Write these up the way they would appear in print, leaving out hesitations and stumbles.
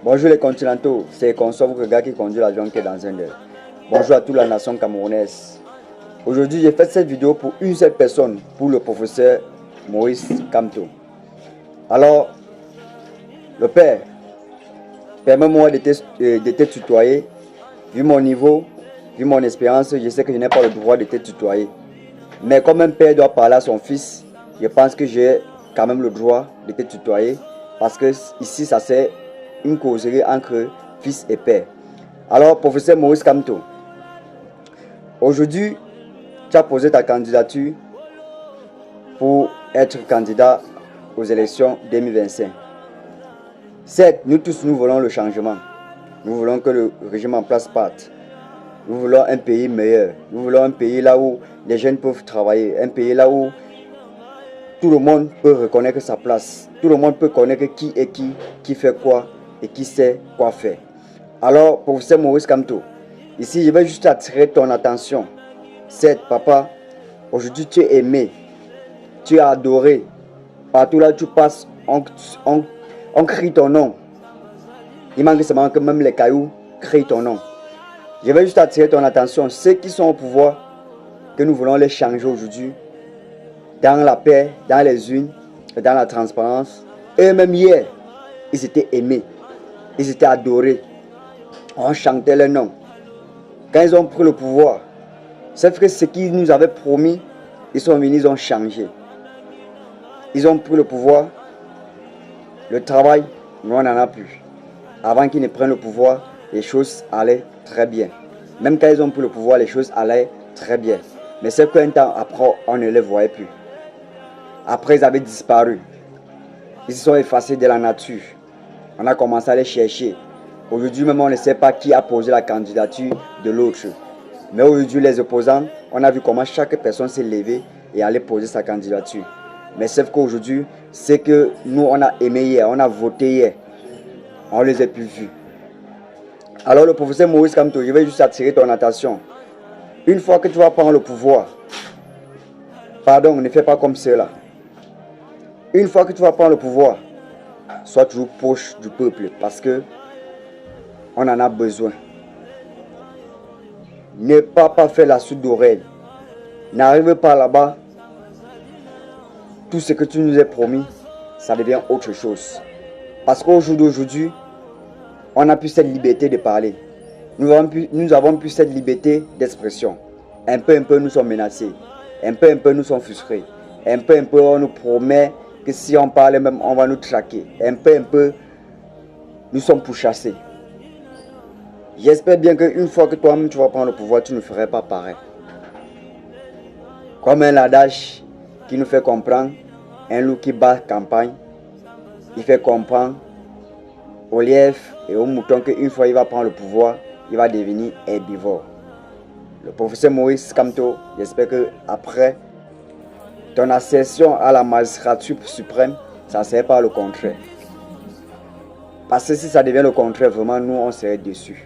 Bonjour les continentaux, c'est Consom, le gars qui conduit l'avion qui est dans un d'eux. Bonjour à toute la nation camerounaise. Aujourd'hui, j'ai fait cette vidéo pour une seule personne, pour le professeur Maurice Kamto. Alors, le père, permets-moi de te tutoyer. Vu mon niveau, vu mon expérience, je sais que je n'ai pas le droit de te tutoyer. Mais comme un père doit parler à son fils, je pense que j'ai quand même le droit de te tutoyer. Parce que ici, ça c'est une causerie entre fils et père. Alors, professeur Maurice Kamto, aujourd'hui, tu as posé ta candidature pour être candidat aux élections 2025. Certes, nous tous, nous voulons le changement. Nous voulons que le régime en place parte. Nous voulons un pays meilleur. Nous voulons un pays là où les jeunes peuvent travailler. Un pays là où tout le monde peut reconnaître sa place. Tout le monde peut connaître qui est qui fait quoi et qui sait quoi faire. Alors, professeur Maurice Kamto, ici, je vais juste attirer ton attention. Certes, papa, aujourd'hui, tu es aimé. Tu es adoré. Partout là où tu passes, on crie ton nom. Il manque seulement que même les cailloux crient ton nom. Je vais juste attirer ton attention. Ceux qui sont au pouvoir, que nous voulons les changer aujourd'hui, dans la paix, dans les unes, dans la transparence. Et même hier, ils étaient aimés. Ils étaient adorés. On chantait leur nom. Quand ils ont pris le pouvoir, c'est vrai que ce qu'ils nous avaient promis, ils sont venus, ils ont changé. Ils ont pris le pouvoir. Le travail, nous on n'en a plus. Avant qu'ils ne prennent le pouvoir, les choses allaient très bien. Même quand ils ont pris le pouvoir, les choses allaient très bien. Mais c'est qu'un temps après, on ne les voyait plus. Après, ils avaient disparu. Ils se sont effacés de la nature. On a commencé à les chercher. Aujourd'hui même, on ne sait pas qui a posé la candidature de l'autre. Mais aujourd'hui, les opposants, on a vu comment chaque personne s'est levée et allait poser sa candidature. Mais sauf qu'aujourd'hui, c'est que nous, on a aimé hier, on a voté hier. On ne les a plus vus. Alors le professeur Maurice Kamto, je vais juste attirer ton attention. Une fois que tu vas prendre le pouvoir, pardon, ne fais pas comme cela. Une fois que tu vas prendre le pouvoir, sois toujours proche du peuple parce que on en a besoin. Ne pas faire la sourde oreille. N'arrive pas là-bas. Tout ce que tu nous as promis, ça devient autre chose. Parce qu'au jour d'aujourd'hui, on n'a plus cette liberté de parler. Nous avons plus cette liberté d'expression. Un peu, nous sommes menacés. Un peu, nous sommes frustrés. Un peu, on nous promet que si on parle même, on va nous traquer. Un peu, nous sommes pourchassés. J'espère bien qu'une fois que toi-même tu vas prendre le pouvoir, tu ne ferais pas pareil. Comme un adage qui nous fait comprendre, un loup qui bat campagne, il fait comprendre au lièvre et au mouton qu'une fois il va prendre le pouvoir, il va devenir herbivore. Le professeur Maurice Kamto, j'espère que après ton accession à la magistrature suprême, ça ne serait pas le contraire. Parce que si ça devient le contraire, vraiment nous on serait déçus.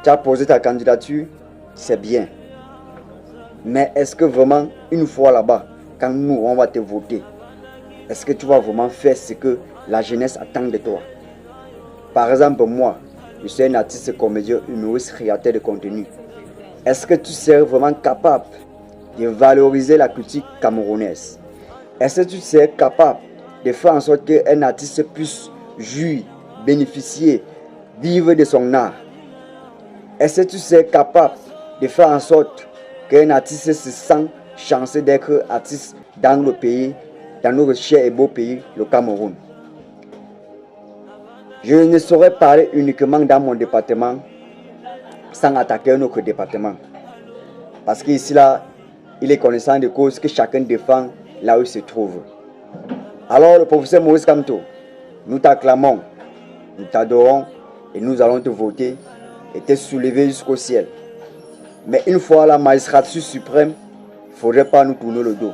Tu as posé ta candidature, c'est bien. Mais est-ce que vraiment, une fois là-bas, quand nous on va te voter, est-ce que tu vas vraiment faire ce que la jeunesse attend de toi? Par exemple, moi, je suis un artiste comédien, humoriste, créateur de contenu. Est-ce que tu serais vraiment capable de valoriser la culture camerounaise? Est-ce que tu serais capable de faire en sorte qu'un artiste puisse jouir, bénéficier, vivre de son art? Est-ce que tu serais capable de faire en sorte qu'un artiste se sente chanceux d'être artiste dans le pays, dans notre cher et beau pays, le Cameroun? Je ne saurais parler uniquement dans mon département sans attaquer un autre département. Parce qu'ici, là, il est connaissant de cause que chacun défend là où il se trouve. Alors, le professeur Maurice Kamto, nous t'acclamons, nous t'adorons et nous allons te voter et te soulever jusqu'au ciel. Mais une fois la magistrature suprême, il ne faudrait pas nous tourner le dos.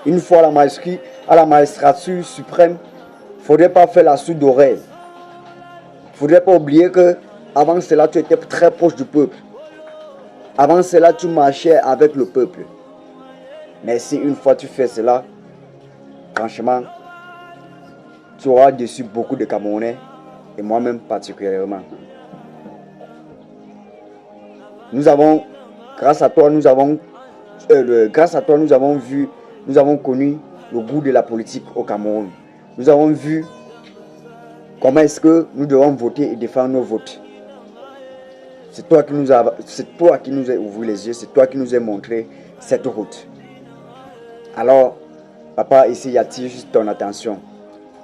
Une fois à la magistrature suprême, il ne faudrait pas faire la sourde oreille. Il ne faudrait pas oublier que avant cela, tu étais très proche du peuple. Avant cela, tu marchais avec le peuple. Mais si une fois tu fais cela, franchement, tu auras déçu beaucoup de Camerounais, et moi-même particulièrement. Grâce à toi, nous avons connu le goût de la politique au Cameroun. Nous avons vu comment est-ce que nous devons voter et défendre nos votes. C'est toi qui nous as ouvert les yeux, c'est toi qui nous as montré cette route. Alors, papa, ici, j'attire juste ton attention.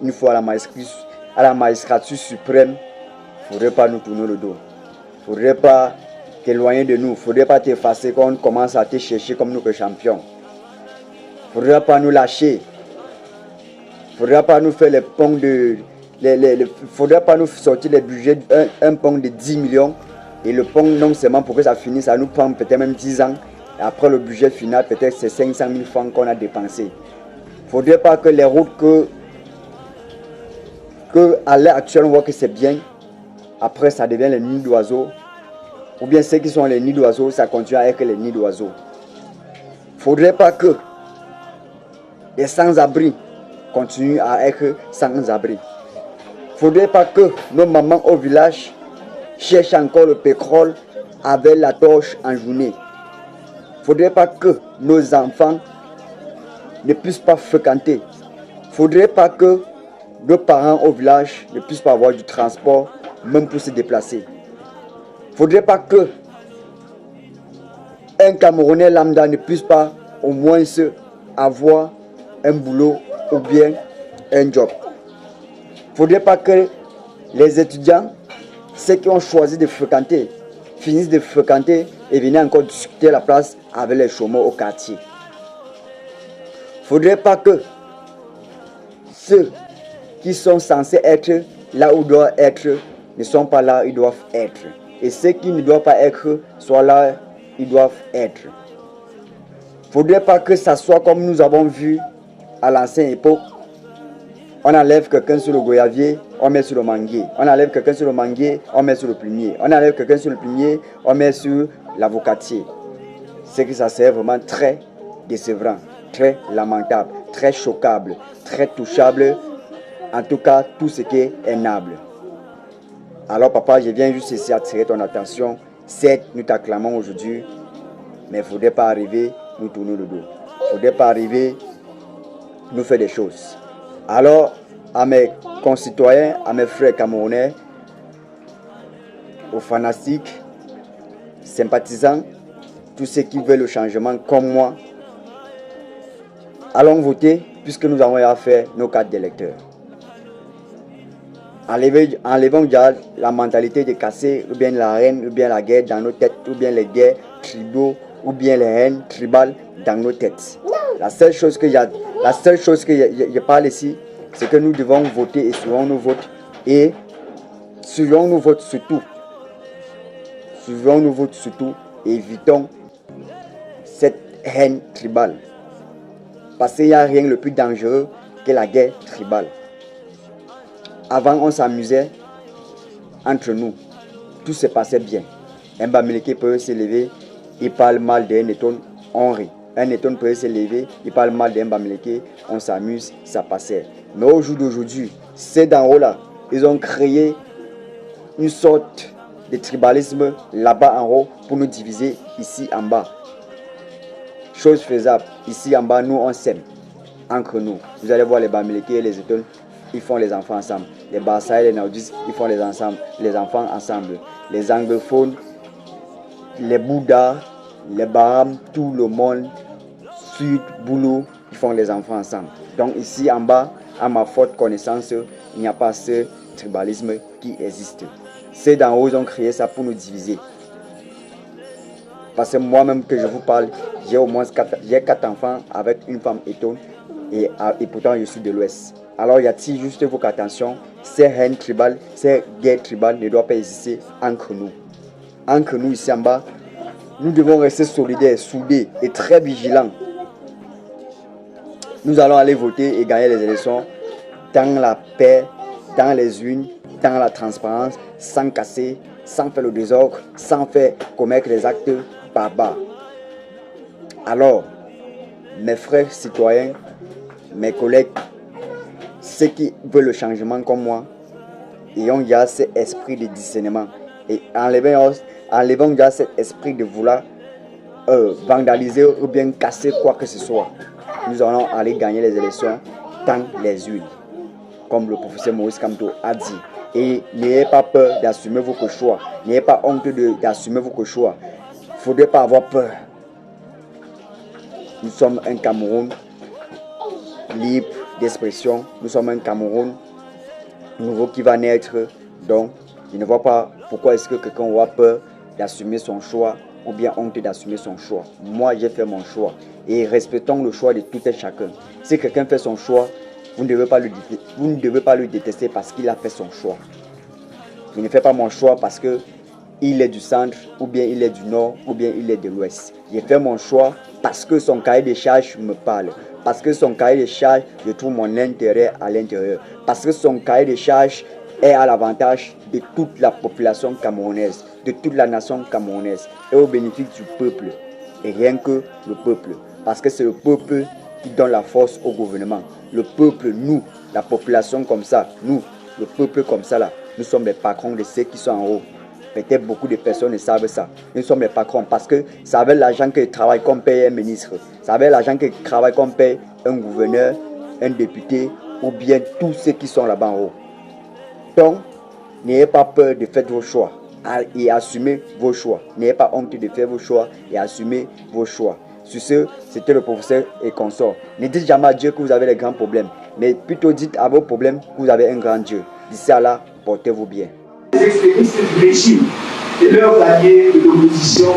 Une fois à la magistrature suprême, il ne faudrait pas nous tourner le dos. Il ne faudrait pas t'éloigner de nous. Il ne faudrait pas t'effacer quand on commence à te chercher comme nous que champions. Il ne faudrait pas nous lâcher. Il ne faudrait pas nous faire les ponts de... Il ne faudrait pas nous sortir les budgets, un pont de 10 millions. Et le pont, non seulement pour que ça finisse, ça nous prend peut-être même 10 ans. Et après le budget final, peut-être c'est 500 000 francs qu'on a dépensé. Il ne faudrait pas que les routes que à l'heure actuelle on voit que c'est bien, après ça devient les nids d'oiseaux, ou bien ceux qui sont les nids d'oiseaux, ça continue à être les nids d'oiseaux. Il ne faudrait pas que les sans-abri continuent à être sans-abri. Il ne faudrait pas que nos mamans au village cherchent encore le pétrole avec la torche en journée. Il ne faudrait pas que nos enfants ne puissent pas fréquenter. Il ne faudrait pas que nos parents au village ne puissent pas avoir du transport, même pour se déplacer. Il ne faudrait pas que un Camerounais lambda ne puisse pas au moins avoir un boulot ou bien un job. Il ne faudrait pas que les étudiants, ceux qui ont choisi de fréquenter, finissent de fréquenter et viennent encore discuter la place avec les chômeurs au quartier. Il ne faudrait pas que ceux qui sont censés être là où ils doivent être ne sont pas là où ils doivent être. Et ceux qui ne doivent pas être soient là où ils doivent être. Il ne faudrait pas que ça soit comme nous avons vu à l'ancienne époque. On enlève quelqu'un sur le goyavier, on met sur le manguier. On enlève quelqu'un sur le manguier, on met sur le plumier. On enlève quelqu'un sur le plumier, on met sur l'avocatier. C'est que ça c'est vraiment très décevant, très lamentable, très choquable, très touchable. En tout cas, tout ce qui est noble. Alors papa, je viens juste ici attirer ton attention. Certes, nous t'acclamons aujourd'hui, mais il ne faudrait pas arriver nous tourner le dos. Il ne faudrait pas arriver nous faire des choses. Alors, à mes concitoyens, à mes frères camerounais, aux fanatiques, sympathisants, tous ceux qui veulent le changement comme moi, allons voter puisque nous avons à faire nos cartes d'électeurs. Enlevons déjà la mentalité de casser ou bien la haine ou bien la guerre dans nos têtes, ou bien les guerres tribaux ou bien les haines tribales dans nos têtes. La seule chose que je parle ici, c'est que nous devons voter et suivons nos votes. Et suivons nos votes surtout. Suivons nos votes surtout et évitons cette haine tribale. Parce qu'il n'y a rien de plus dangereux que la guerre tribale. Avant, on s'amusait entre nous. Tout se passait bien. Un Bamileke peut se lever, il parle mal d'un Eton, on rit. Un Eton peut se lever, il parle mal d'un Bamileke, on s'amuse, ça passait. Mais au jour d'aujourd'hui, ces d'en haut là, ils ont créé une sorte de tribalisme là-bas en haut pour nous diviser ici en bas. Chose faisable, ici en bas, nous on s'aime entre nous. Vous allez voir les Bamileke et les Eton, ils font les enfants ensemble. Les Barça et les Naudis, ils font les enfants ensemble. Les anglophones, les Bouddhas, les Baham, tout le monde, Sud, Boulou, ils font les enfants ensemble. Donc ici en bas, à ma forte connaissance, il n'y a pas ce tribalisme qui existe. Ceux d'en haut, ils ont créé ça pour nous diviser. Parce que moi-même que je vous parle, j'ai au moins 4 enfants avec une femme Eton et pourtant je suis de l'Ouest. Alors j'attire juste votre attention, ces haines tribales, ces guerres tribales ne doivent pas exister entre nous. Entre nous ici en bas, Nous devons rester solidaires, soudés et très vigilants. Nous allons aller voter et gagner les élections dans la paix, dans les urnes, dans la transparence, sans casser, sans faire le désordre, sans faire commettre des actes barbares. Alors, mes frères citoyens, mes collègues, ceux qui veulent le changement comme moi, ayons déjà cet esprit de discernement et enlevons déjà cet esprit de vouloir vandaliser ou bien casser quoi que ce soit. Nous allons aller gagner les élections dans les urnes, comme le professeur Maurice Kamto a dit. Et n'ayez pas peur d'assumer vos choix. N'ayez pas honte d'assumer vos choix. Il ne faudrait pas avoir peur. Nous sommes un Cameroun libre d'expression. Nous sommes un Cameroun nouveau qui va naître. Donc, je ne vois pas pourquoi est-ce que quelqu'un aura peur d'assumer son choix ou bien honte d'assumer son choix. Moi, j'ai fait mon choix. Et respectons le choix de tout et chacun. Si quelqu'un fait son choix, vous ne devez pas le détester parce qu'il a fait son choix. Je ne fais pas mon choix parce qu'il est du centre, ou bien il est du nord, ou bien il est de l'ouest. J'ai fait mon choix parce que son cahier de charges me parle. Parce que son cahier de charges, je trouve mon intérêt à l'intérieur. Parce que son cahier de charges est à l'avantage de toute la population camerounaise, de toute la nation camerounaise, et au bénéfice du peuple. Et rien que le peuple. Parce que c'est le peuple qui donne la force au gouvernement. Le peuple, nous, la population comme ça, nous, le peuple comme ça là, nous sommes les patrons de ceux qui sont en haut. Peut-être beaucoup de personnes ne savent ça. Nous sommes les patrons parce que ça avec l'argent que travaille qu'on paye un ministre. Ça avec l'argent que travaille qu'on paye un gouverneur, un député ou bien tous ceux qui sont là-bas en haut. Donc, n'ayez pas peur de faire vos choix et assumez vos choix. N'ayez pas honte de faire vos choix et assumez vos choix. Sur ce, c'était le professeur et consort. Ne dites jamais à Dieu que vous avez des grands problèmes, mais plutôt dites à vos problèmes que vous avez un grand Dieu. D'ici à là, portez-vous bien. Les extrémistes du régime et leurs alliés de l'opposition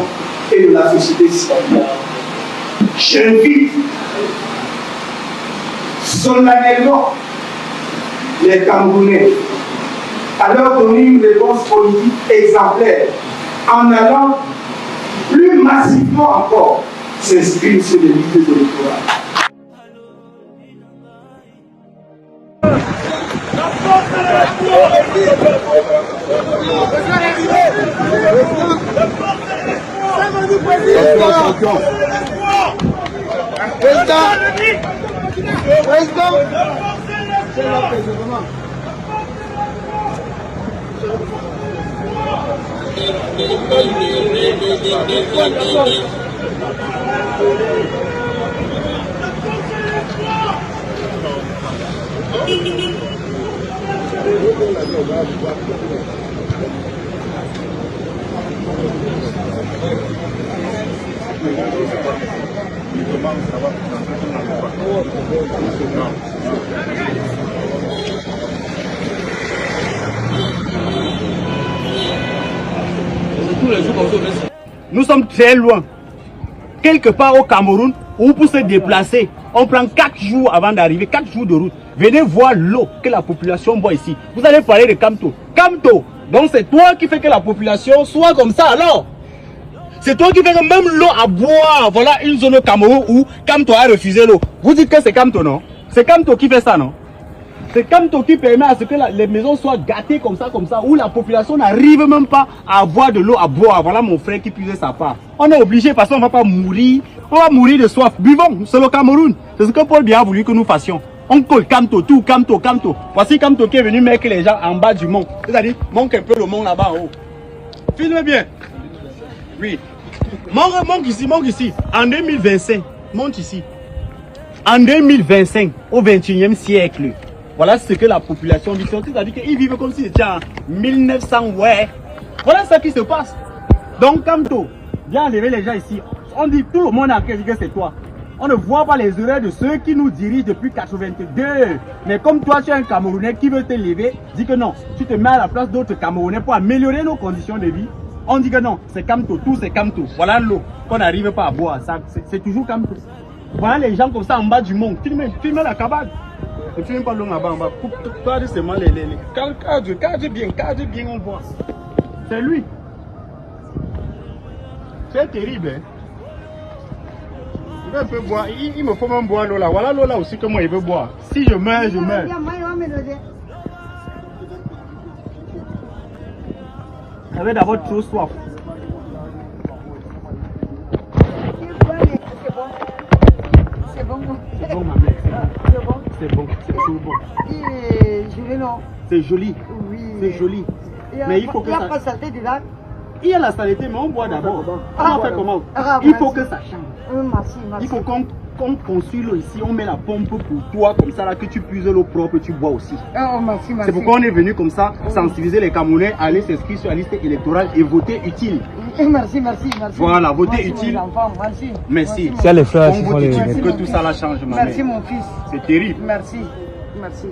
et de la société civile. J'invite solennellement les Camerounais à leur donner une réponse politique exemplaire en allant plus massivement encore s'inscrire sur les listes électorales. Nous sommes très loin. Quelque part au Cameroun, où pour se déplacer, on prend 4 jours avant d'arriver, 4 jours de route. Venez voir l'eau que la population boit ici. Vous allez parler de Kamto. Kamto, donc c'est toi qui fais que la population soit comme ça alors. C'est toi qui fais que même l'eau à boire. Voilà une zone au Cameroun où Kamto a refusé l'eau. Vous dites que c'est Kamto, non? C'est Kamto qui fait ça, non? C'est Kamto qui permet à ce que les maisons soient gâtées comme ça, où la population n'arrive même pas à avoir de l'eau à boire. Voilà mon frère qui puisait sa part. On est obligé parce qu'on ne va pas mourir. On va mourir de soif. Buvons, c'est le Cameroun. C'est ce que Paul Biya a voulu que nous fassions. On colle Kamto, tout, Kamto, Kamto. Voici Kamto qui est venu mettre les gens en bas du mont. C'est-à-dire, monte un peu le mont là-bas en haut. Filme bien. Oui. Monte ici. En 2025, monte ici. En 2025, au 21e siècle. Voilà ce que la population vit. C'est-à-dire qu'ils vivent comme si c'était en 1900, ouais. Voilà ce qui se passe. Donc, Kamto, viens enlever les gens ici. On dit, tout le monde a dit que c'est toi. On ne voit pas les erreurs de ceux qui nous dirigent depuis 82. Mais comme toi, tu es un Camerounais qui veut te lever, dis que non. Tu te mets à la place d'autres Camerounais pour améliorer nos conditions de vie. On dit que non, c'est Kamto, tout c'est Kamto. Voilà l'eau qu'on n'arrive pas à boire. C'est toujours Kamto. Voilà les gens comme ça en bas du monde. Filme la cabane. Ne filme pas l'eau là-bas en bas. Cadre seulement les cadre bien, on voit. C'est lui. C'est terrible. Hein? Il veut un peu boire. Il me faut même boire l'eau là. Voilà l'eau là aussi que moi il veut boire. Si je meurs, je meurs. J'avais d'abord trop soif. C'est bon. C'est bon, ma mère. C'est bon. C'est bon. C'est toujours bon. Et je vais non. C'est joli. Oui. C'est joli. Mais il faut que il y a ça... pas saleté dedans. Il y a la saleté, mais on boit d'abord. Ah, On fait comment? Ah, Il faut merci. que ça change. Merci, merci. Il faut qu'on construise l'eau ici. On met la pompe pour toi, comme ça, là, que tu puises l'eau propre, tu bois aussi. Oh, merci, merci. C'est pourquoi on est venu comme ça, sensibiliser les Camerounais à aller s'inscrire sur la liste électorale et voter utile. Merci, merci, merci. Voilà, voter Merci, utile. mon enfant, merci. Merci. C'est les frères On qui vote font les... utile Merci, pour que mon tout fils. ça là change, ma Merci, mère. mon fils. C'est terrible. Merci, merci.